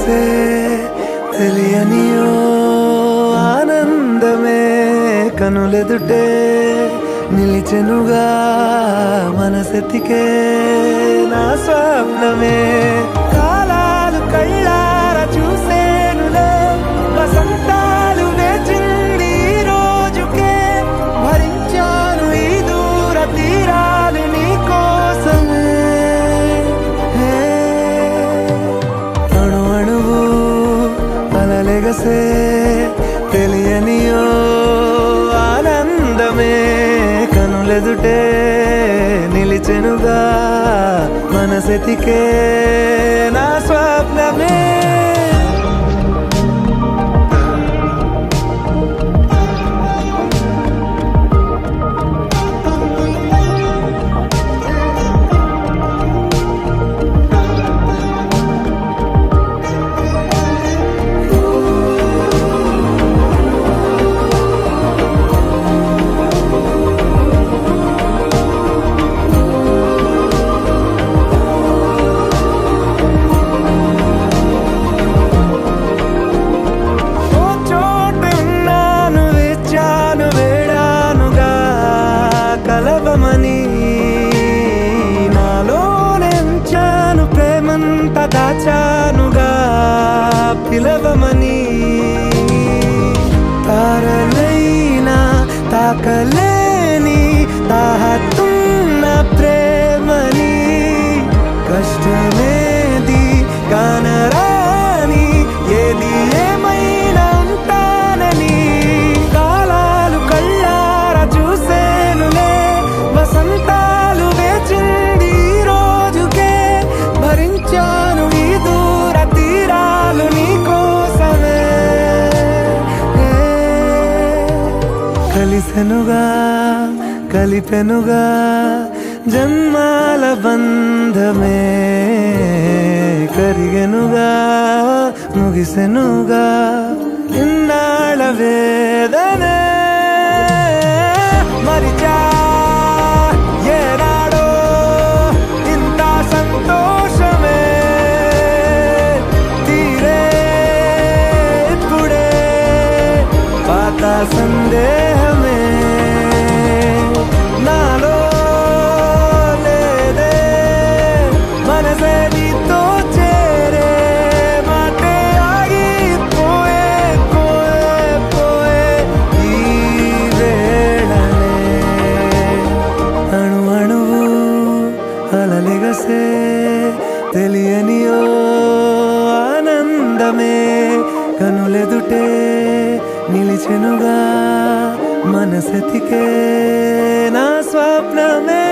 కలలెగసే తెలియనియో ఆనందమే కనులెదుటే నిలిచెనుగా మనసెతికే నా స్వప్నమే కాలాలు కళ్ళార చూసేనులే వసంతాలు వేచింది ఈ రోజుకే భరించాను ఈ దూర తీరాలు నీ కోసమే అణు అణువు కలలెగసే తెలియనియో ఆనందమే కనులెదుటే నిలిచెనుగా మనసెతికే నా స్వప్నమే కలవమని నాలోనెంచాను ప్రేమంత దాచానుగా పిలవమని తారలైనా తాకలేని తాహతున్న ప్రేమని కష్టమేది కానరాని ఏది ఏమైనా ఉంటానని కాలాలు కళ్ళార చూసేనులే వసంతాలు వేచింది ఈ రోజుకే భరించాను ఈ దూర తీరాలు నీ కోసమే కలిసెనుగా కలిపెనుగా జన్మాల బంధమే కరిగెనుగా ముగిసెనుగా ఇన్నాళ్ళ వేదనే మరిచా ఏనాడో ఇంత సంతోషమే తీరే ఇప్పుడే పాత సందేహమే నాలో లేదే మనసే నీతో చేరే మాటే ఆగిపోయే పోయే పోయే ఈ వేళనే అణు అణువు అలలెగసే తెలియనియో ఆనందమే కనులెదుటే నిలిచెనుగా మనసెతికే నా స్వప్నమే